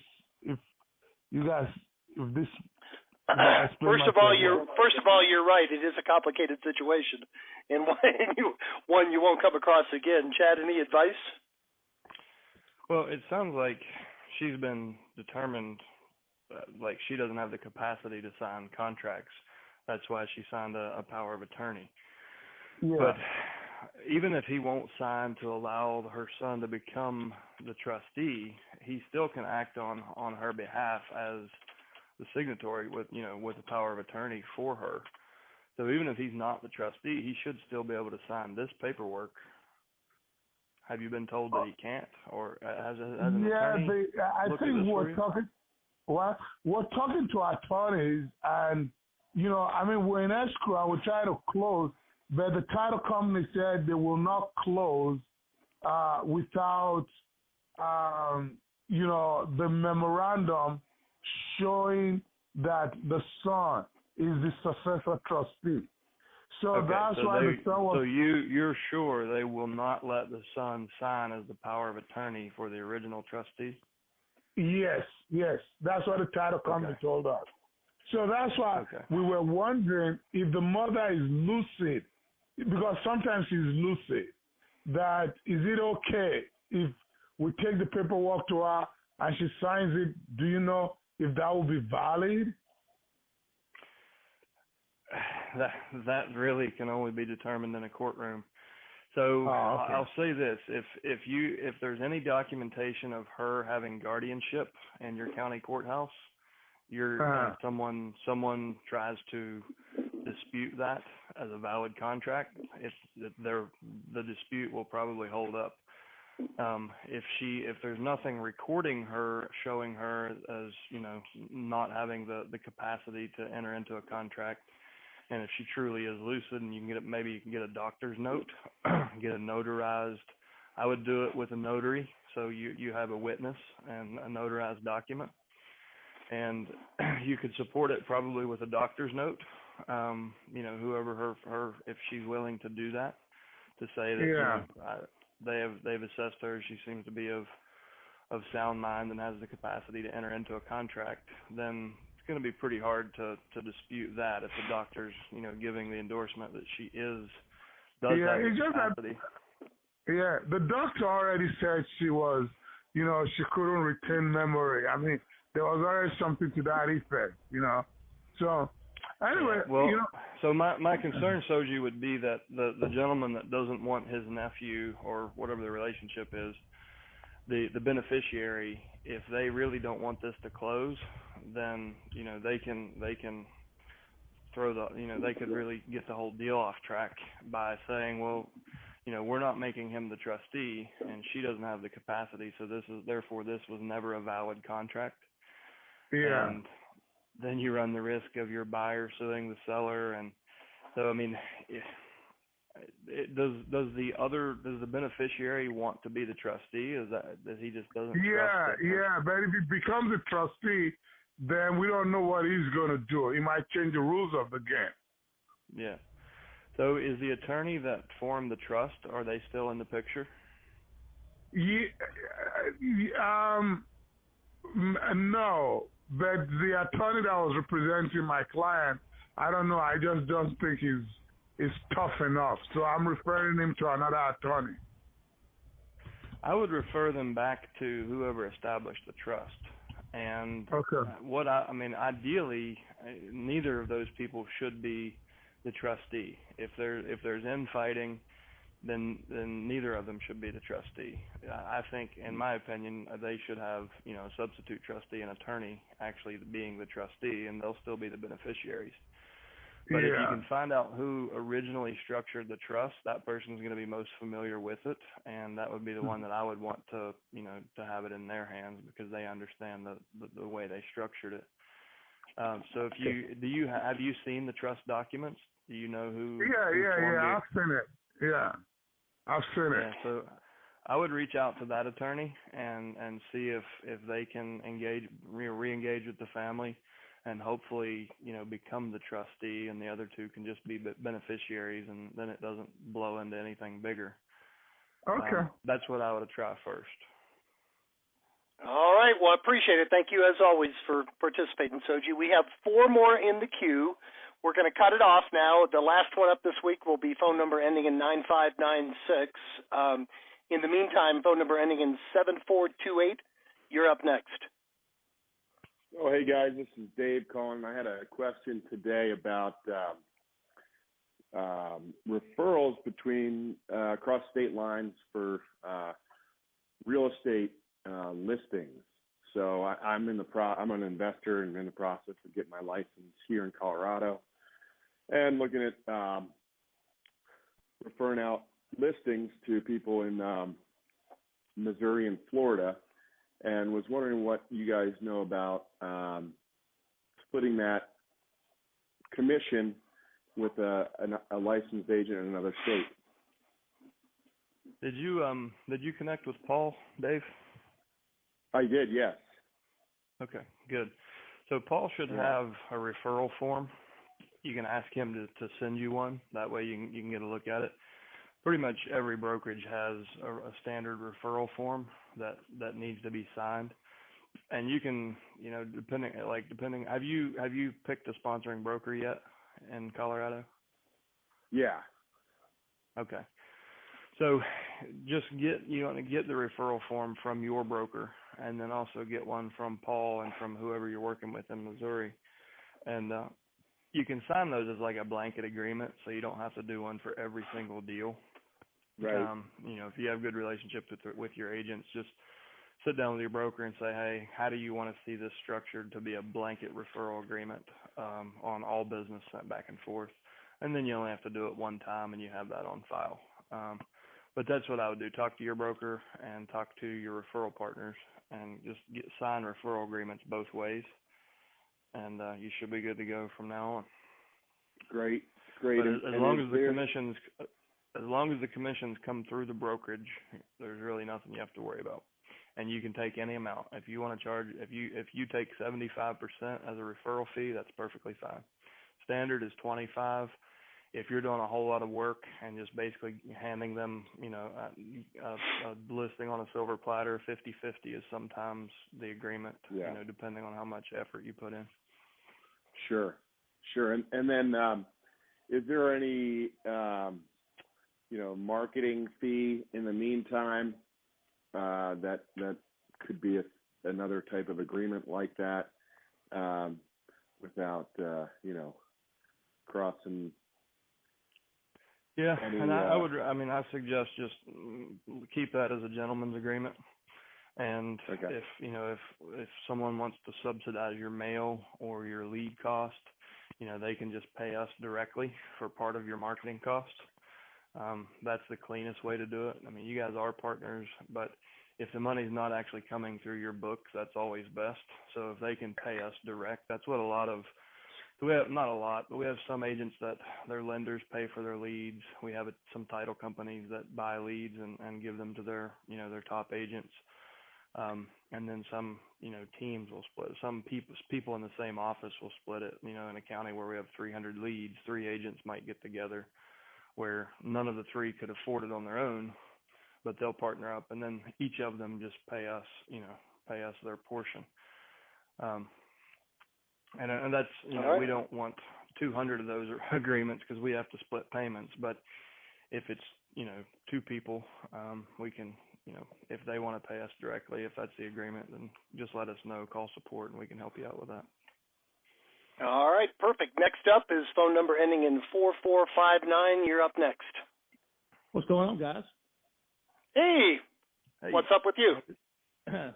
First of all, you're right. It is a complicated situation, and one you won't come across again. Chad, any advice? Well, it sounds like she's been determined, like she doesn't have the capacity to sign contracts. That's why she signed a power of attorney. Yeah. But even if he won't sign to allow her son to become the trustee, he still can act on her behalf as the signatory with the power of attorney for her. So even if he's not the trustee, he should still be able to sign this paperwork. Have you been told that he can't, or as an attorney? I think we're talking to attorneys, and we're in escrow and we're trying to close, but the title company said they will not close without the memorandum showing that the son is the successor trustee. So okay, that's why the son was. So you're sure they will not let the son sign as the power of attorney for the original trustee? Yes. That's what the title company told us. So that's why we were wondering if the mother is lucid, because sometimes she's lucid, that is it okay if we take the paperwork to her and she signs it? Do you know if that will be valid? That really can only be determined in a courtroom. So okay. I'll say this: if there's any documentation of her having guardianship in your county courthouse, and someone tries to dispute that as a valid contract, the dispute will probably hold up. If there's nothing recording her, showing her as not having the capacity to enter into a contract, and if she truly is lucid, and maybe you can get a doctor's note, get it notarized. I would do it with a notary, so you have a witness and a notarized document, and you could support it probably with a doctor's note. Whoever her, if she's willing to do that, to say that they've assessed her, she seems to be of sound mind and has the capacity to enter into a contract, then it's going to be pretty hard to dispute that if the doctor's giving the endorsement that she does have the capacity. The doctor already said she was, she couldn't retain memory. I mean, there was already something to that effect, So anyway, so my concern, Soji, would be that the gentleman that doesn't want his nephew or whatever the relationship is, the beneficiary, if they really don't want this to close, then they can throw they could really get the whole deal off track by saying, well, we're not making him the trustee, and she doesn't have the capacity, so this was never a valid contract. Yeah. And then you run the risk of your buyer suing the seller, and so I mean, does the beneficiary want to be the trustee? Does he just doesn't? Yeah, but if he becomes a trustee, then we don't know what he's going to do. He might change the rules of the game. Yeah. So is the attorney that formed the trust, are they still in the picture? No, but the attorney that was representing my client, I don't know, I just don't think he's tough enough. So I'm referring him to another attorney. I would refer them back to whoever established the trust. And ideally, neither of those people should be the trustee. If there's infighting, then neither of them should be the trustee. I think, in my opinion, they should have a substitute trustee and attorney actually being the trustee, and they'll still be the beneficiaries. But if you can find out who originally structured the trust, that person's going to be most familiar with it, and that would be the one that I would want to to have it in their hands, because they understand the way they structured it. So have you seen the trust documents? Do you know who? I've seen it. Yeah, I've seen it. Yeah, so I would reach out to that attorney and see if they can re-engage with the family, and hopefully become the trustee, and the other two can just be beneficiaries, and then it doesn't blow into anything bigger. Okay. That's what I would try first. All right. Well, I appreciate it. Thank you, as always, for participating, Soji. We have 4 more in the queue. We're going to cut it off now. The last one up this week will be phone number ending in 9596. In the meantime, phone number ending in 7428. You're up next. Oh, hey, guys. This is Dave calling. I had a question today about referrals between across state lines for real estate listings. So I'm an investor and in the process of getting my license here in Colorado, and looking at referring out listings to people in Missouri and Florida, and was wondering what you guys know about splitting that commission with a licensed agent in another state. Did you connect with Paul, Dave? I did, yes. Okay, good. So Paul should have a referral form. You can ask him to send you one. That way you can get a look at it. Pretty much every brokerage has a standard referral form that needs to be signed. And you can, depending, have you picked a sponsoring broker yet in Colorado? Yeah. Okay. So just you want to get the referral form from your broker, and then also get one from Paul and from whoever you're working with in Missouri. And you can sign those as like a blanket agreement, so you don't have to do one for every single deal. Right. If you have good relationships with your agents, just sit down with your broker and say, hey, how do you want to see this structured to be a blanket referral agreement on all business sent back and forth? And then you only have to do it one time, and you have that on file. But that's what I would do. Talk to your broker and talk to your referral partners and just sign referral agreements both ways, and you should be good to go from now on. Great. But as long as the commissions come through the brokerage, there's really nothing you have to worry about. And you can take any amount. If you want to charge, if you take 75% as a referral fee, that's perfectly fine. Standard is 25. If you're doing a whole lot of work and just basically handing them, a listing on a silver platter, 50-50 is sometimes the agreement, depending on how much effort you put in. Sure. And then is there any, marketing fee in the meantime that could be another type of agreement like that without, crossing? Yeah, and I suggest just keep that as a gentleman's agreement. And if someone wants to subsidize your mail or your lead cost, they can just pay us directly for part of your marketing cost. That's the cleanest way to do it. I mean, you guys are partners, but if the money's not actually coming through your books, that's always best. So if they can pay us direct, that's what not a lot, but we have some agents that their lenders pay for their leads. We have some title companies that buy leads and give them to their top agents. And then some, teams will split. Some people in the same office will split it. In a county where we have 300 leads, 3 agents might get together where none of the 3 could afford it on their own, but they'll partner up, and then each of them just pay us their portion. And that's, we don't want 200 of those agreements because we have to split payments. But if it's, 2 people, we can, if they want to pay us directly, if that's the agreement, then just let us know, call support, and we can help you out with that. All right, perfect. Next up is phone number ending in 4459. You're up next. What's going on, guys? Hey. What's up with you?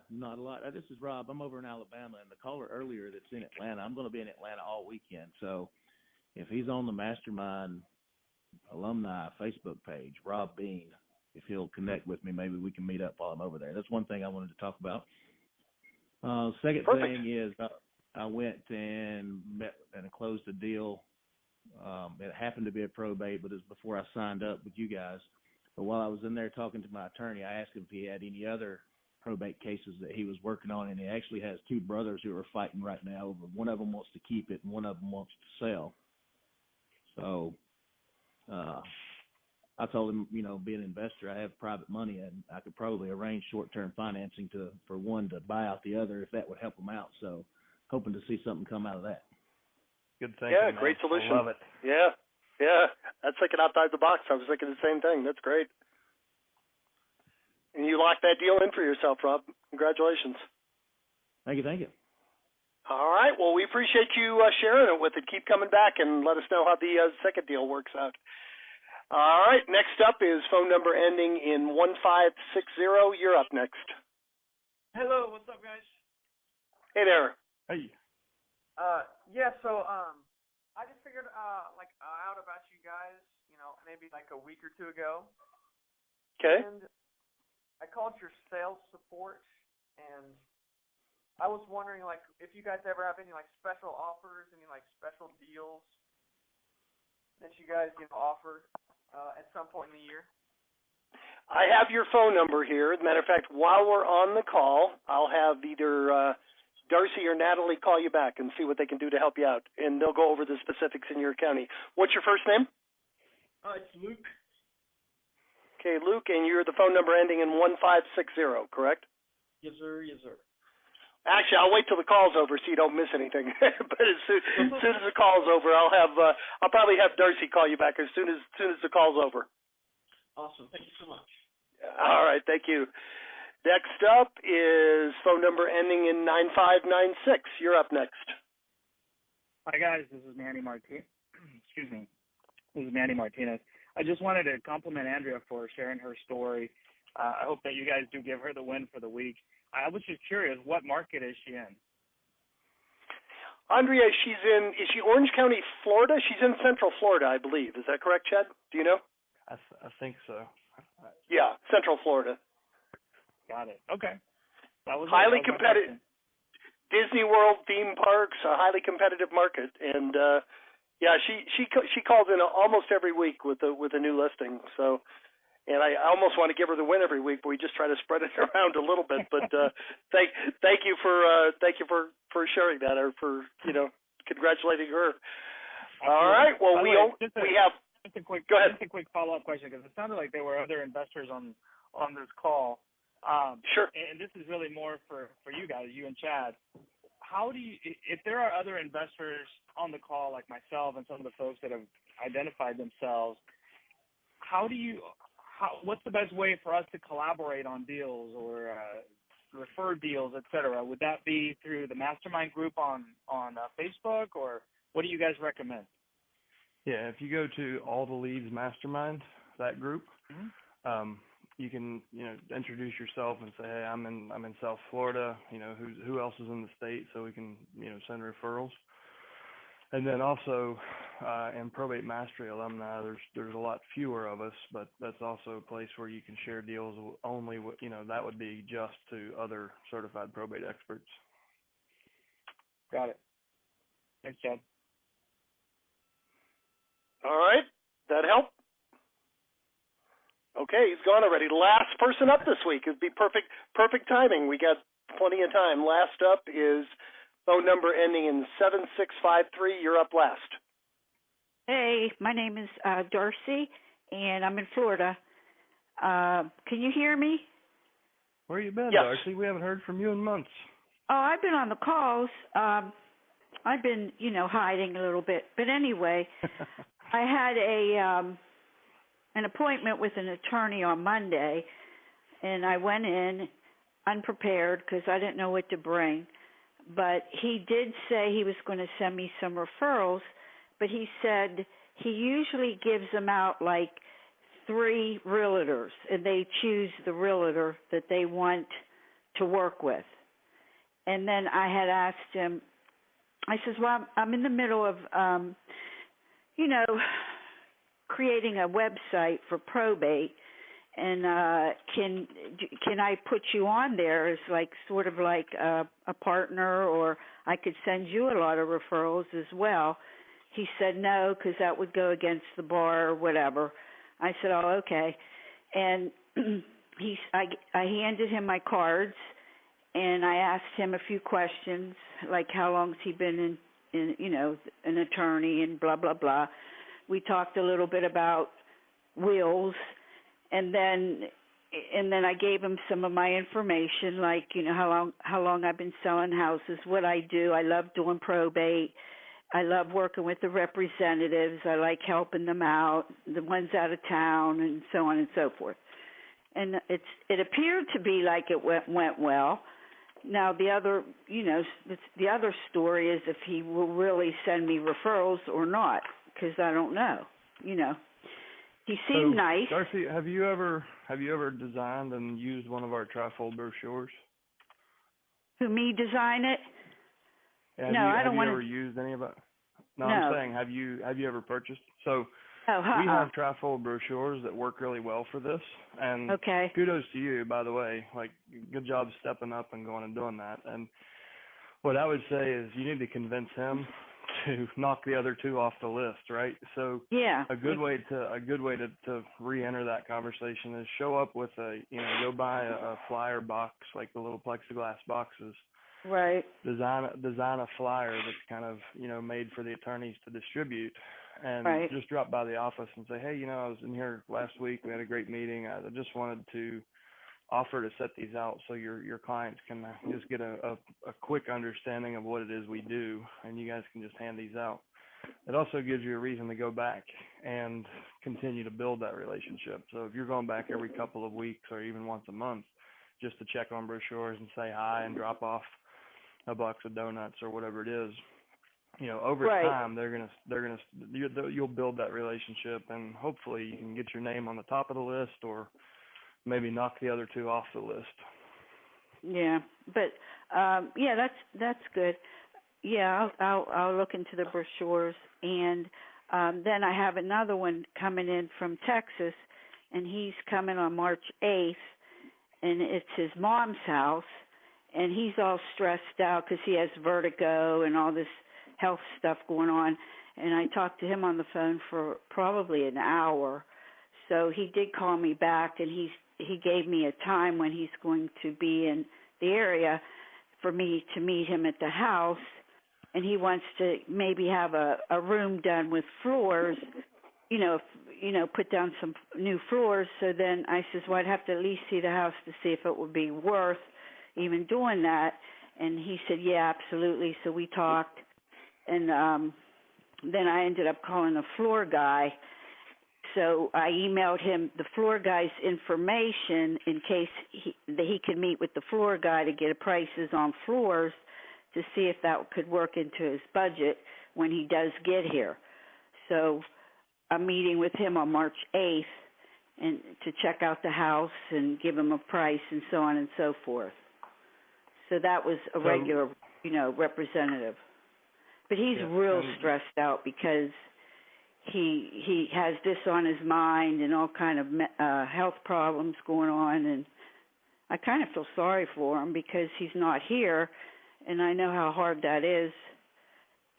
Not a lot. This is Rob. I'm over in Alabama, and the caller earlier that's in Atlanta, I'm going to be in Atlanta all weekend. So if he's on the Mastermind alumni Facebook page, Rob Bean, if he'll connect with me, maybe we can meet up while I'm over there. That's one thing I wanted to talk about. Second thing is I went and met and closed a deal. It happened to be a probate, but it was before I signed up with you guys. But while I was in there talking to my attorney, I asked him if he had any other probate cases that he was working on, and he actually has 2 brothers who are fighting right now over. One of them wants to keep it, and one of them wants to sell. So I told him, being an investor, I have private money, and I could probably arrange short-term financing for one to buy out the other if that would help them out. So hoping to see something come out of that. Good thinking. Yeah, great solution. I love it. Yeah. That's thinking outside the box. I was thinking the same thing. That's great. And you locked that deal in for yourself, Rob. Congratulations. Thank you. All right. Well, we appreciate you sharing it with it. Keep coming back and let us know how the second deal works out. All right. Next up is phone number ending in 1560. You're up next. Hello. What's up, guys? Hey there. Hey. So I just figured out about you guys, maybe like a week or 2 ago. Okay. And I called your sales support, and I was wondering, if you guys ever have any, special offers, any, special deals that you guys, offer at some point in the year. I have your phone number here. As a matter of fact, while we're on the call, I'll have either Darcy or Natalie call you back and see what they can do to help you out, and they'll go over the specifics in your county. What's your first name? It's Luke. Okay, Luke, and you're the phone number ending in 1560, correct? Yes, sir. Actually, I'll wait till the call's over so you don't miss anything. But as soon as the call's over, I'll probably have Darcy call you back as soon as the call's over. Awesome. Thank you so much. All right, thank you. Next up is phone number ending in 9596. You're up next. Hi, guys. This is Manny Martinez. Excuse me. This is Manny Martinez. I just wanted to compliment Andrea for sharing her story. I hope that you guys do give her the win for the week. I was just curious, what market is she in? Andrea, is she Orange County, Florida? She's in Central Florida, I believe. Is that correct, Chad? Do you know? I think so. Yeah, Central Florida. Got it. Okay. That was highly competitive. Disney World theme parks, a highly competitive market, and yeah, she calls in almost every week with a new listing. So, and I almost want to give her the win every week, but we just try to spread it around a little bit. But thank you for sharing that, or for congratulating her. All right. Well, we have. Just a quick, go ahead. Just a quick follow-up question, because it sounded like there were other investors on this call. Sure. And this is really more for you guys, you and Chad. How do you, if there are other investors on the call like myself and some of the folks that have identified themselves, what's the best way for us to collaborate on deals or refer deals, et cetera? Would that be through the Mastermind group on Facebook, or what do you guys recommend? Yeah, if you go to All the Leads Mastermind, that group, Mm-hmm. You can introduce yourself and say, hey, I'm in South Florida. Who else is in the state, so we can send referrals. And then also in Probate Mastery alumni, there's a lot fewer of us, but that's also a place where you can share deals only with, that would be just to other certified probate experts. Got it. Thanks, Chad. All right, that help? Okay, he's gone already. Last person up this week. It'd be perfect timing. We got plenty of time. Last up is phone number ending in 7653. You're up last. Hey, my name is Darcy, and I'm in Florida. Can you hear me? Where you been, yes. Darcy? We haven't heard from you in months. Oh, I've been on the calls. I've been, hiding a little bit. But anyway, I had an appointment with an attorney on Monday, and I went in unprepared because I didn't know what to bring. But he did say he was going to send me some referrals, but he said he usually gives them out like 3 realtors, and they choose the realtor that they want to work with. And then I had asked him, I says, well, I'm in the middle of, creating a website for probate, and can I put you on there as sort of like a partner, or I could send you a lot of referrals as well? He said no, because that would go against the bar or whatever. I said, oh, okay. And I handed him my cards, and I asked him a few questions, like how long has he been in an attorney, and blah blah blah. We talked a little bit about wills, and then I gave him some of my information, like how long I've been selling houses, what I do. I love doing probate. I love working with the representatives. I like helping them out, the ones out of town, and so on and so forth. And it appeared to be like it went well. Now the other story is if he will really send me referrals or not, because I don't know. He seemed nice. Darcy, have you ever designed and used one of our trifold brochures? Who, me design it? Yeah, no, I don't want to. Have you ever used any of it? No, No. I'm saying, have you ever purchased? So we have trifold brochures that work really well for this, and okay. Kudos to you, by the way. Good job stepping up and going and doing that. And what I would say is you need to convince him to knock the other 2 off the list, right? So yeah, a good way to re-enter that conversation is show up with go buy a flyer box, like the little plexiglass boxes. Right. Design a flyer that's kind of made for the attorneys to distribute, and right. Just drop by the office and say, hey, I was in here last week. We had a great meeting. I just wanted to offer to set these out so your clients can just get a quick understanding of what it is we do, and you guys can just hand these out. It also gives you a reason to go back and continue to build that relationship. So if you're going back every couple of weeks or even once a month just to check on brochures and say hi and drop off a box of donuts or whatever it is, over Right. time you'll build that relationship, and hopefully you can get your name on the top of the list, or maybe knock the other two off the list. Yeah, but yeah, that's good. Yeah, I'll look into the brochures, and then I have another one coming in from Texas, and he's coming on March 8th, and it's his mom's house, and he's all stressed out because he has vertigo and all this health stuff going on. And I talked to him on the phone for probably an hour. So he did call me back, and he gave me a time when he's going to be in the area for me to meet him at the house. And he wants to maybe have a room done with floors, put down some new floors. So then I says, well, I'd have to at least see the house to see if it would be worth even doing that. And he said, yeah, absolutely. So we talked, and then I ended up calling a floor guy. So I emailed him the floor guy's information in case he could meet with the floor guy to get prices on floors to see if that could work into his budget when he does get here. So I'm meeting with him on March 8th and to check out the house and give him a price and so on and so forth. So that was a regular, representative. But he's real stressed out because he has this on his mind and all kind of health problems going on, and I kind of feel sorry for him because he's not here, and I know how hard that is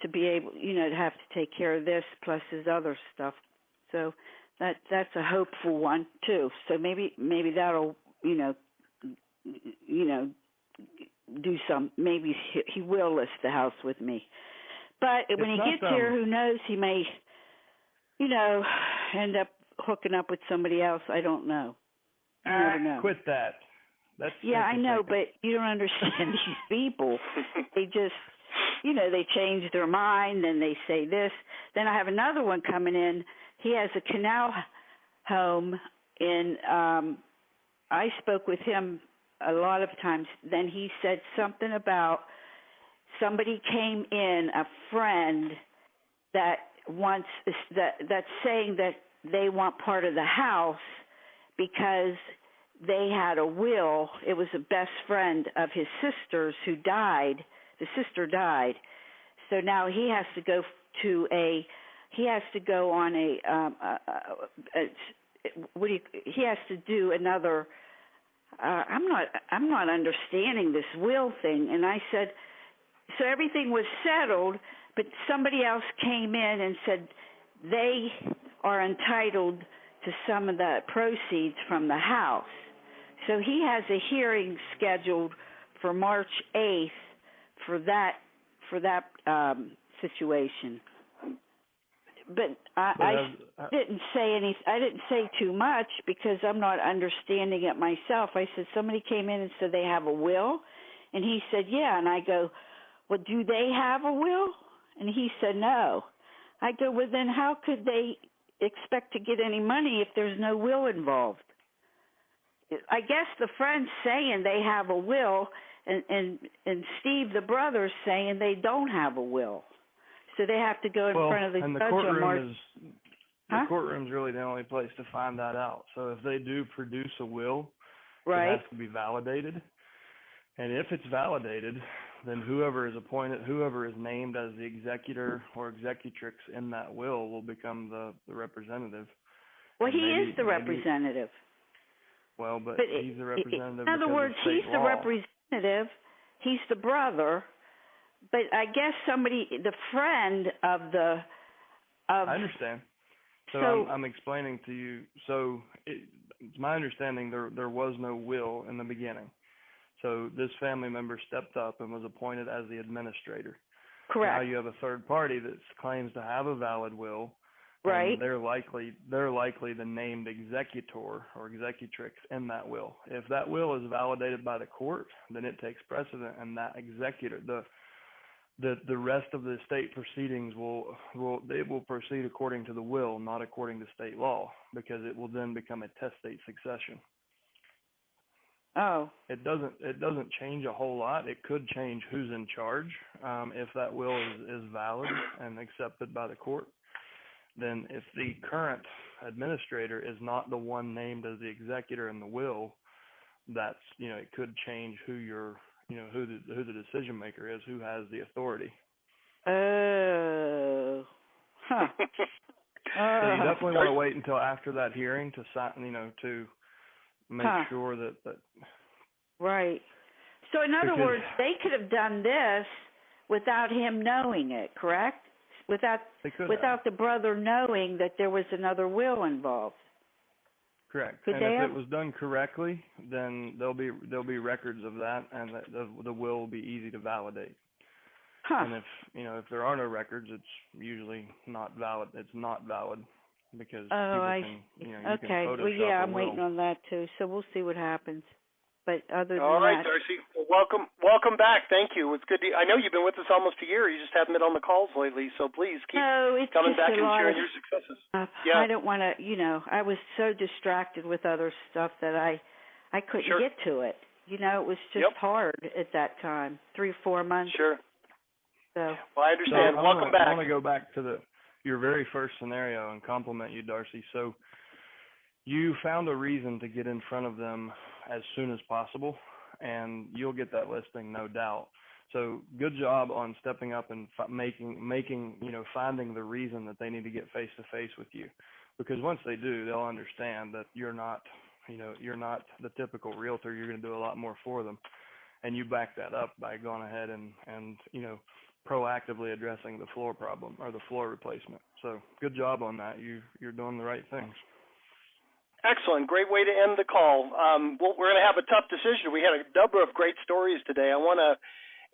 to be able, to have to take care of this plus his other stuff. So that's a hopeful one too. So maybe that'll do some. Maybe he will list the house with me. But when he gets here, who knows? He may, end up hooking up with somebody else. I don't know. You never know. Quit that. I know, but you don't understand these people. They just, they change their mind, and they say this. Then I have another one coming in. He has a canal home, and I spoke with him a lot of times. Then he said something about somebody came in, a friend that wants that's saying that they want part of the house because they had a will. It was a best friend of his sister's who died. The sister died, so now he has to go on he has to do another. I'm not understanding this will thing. And I said, so everything was settled, but somebody else came in and said they are entitled to some of the proceeds from the house. So he has a hearing scheduled for March 8th for that situation. But I didn't say too much because I'm not understanding it myself. I said somebody came in and said they have a will, and he said yeah, and I go, well, do they have a will? And he said no. I go, well, then how could they expect to get any money if there's no will involved? I guess the friend's saying they have a will, and Steve, the brother's saying they don't have a will. So they have to go in front of the judge on March. The courtroom's really the only place to find that out. So if they do produce a will, right, it has to be validated. And if it's validated, then whoever is named as the executor or executrix in that will become the representative. Well, he is the representative. Well, but he's the representative. In other words, he's the representative. He's the brother. But I guess the friend of I understand. So I'm explaining to you. So it's my understanding there was no will in the beginning. So this family member stepped up and was appointed as the administrator. Correct. Now you have a third party that claims to have a valid will. Right. And they're likely the named executor or executrix in that will. If that will is validated by the court, then it takes precedent, and that executor, the rest of the state proceedings will proceed according to the will, not according to state law, because it will then become a testate succession. Oh. It doesn't change a whole lot. It could change who's in charge. If that will is valid and accepted by the court, then if the current administrator is not the one named as the executor in the will, that's, it could change who who the decision maker is, who has the authority. Oh. Huh. So you definitely want to wait until after that hearing to sign, to make sure that. Right. So in other words, they could have done this without him knowing it, correct? Without the brother knowing that there was another will involved. Correct. And if it was done correctly, then there'll be records of that, and the will will be easy to validate. Huh. And if there are no records, it's usually not valid. It's not valid because people can you can Photoshop well, I'm a will. waiting on that too. So we'll see what happens. But other than all right, that, Darcy, well, welcome back. Thank you. It's good. I know you've been with us almost a year. You just haven't been on the calls lately, so please keep coming back and sharing your successes. I don't want to. I was so distracted with other stuff that I couldn't get to it. It was just hard at that time. 3 or 4 months. Sure. So. Well, I understand. Welcome back. I want to go back to your very first scenario and compliment you, Darcy. So you found a reason to get in front of them as soon as possible, and you'll get that listing, no doubt. So good job on stepping up and finding the reason that they need to get face to face with you, because once they do, they'll understand that you're not the typical realtor. You're going to do a lot more for them, and you back that up by going ahead and proactively addressing the floor problem or the floor replacement. So good job on that. You're doing the right things. Excellent. Great way to end the call. We're going to have a tough decision. We had a number of great stories today. I want to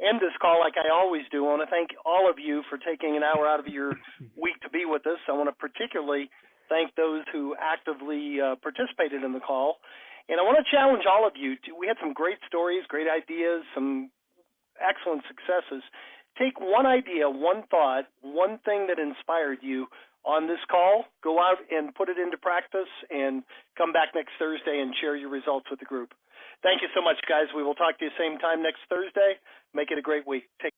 end this call like I always do. I want to thank all of you for taking an hour out of your week to be with us. I want to particularly thank those who actively participated in the call. And I want to challenge all of you. We had some great stories, great ideas, some excellent successes. Take one idea, one thought, one thing that inspired you on this call, go out and put it into practice, and come back next Thursday and share your results with the group. Thank you so much, guys. We will talk to you same time next Thursday. Make it a great week. Take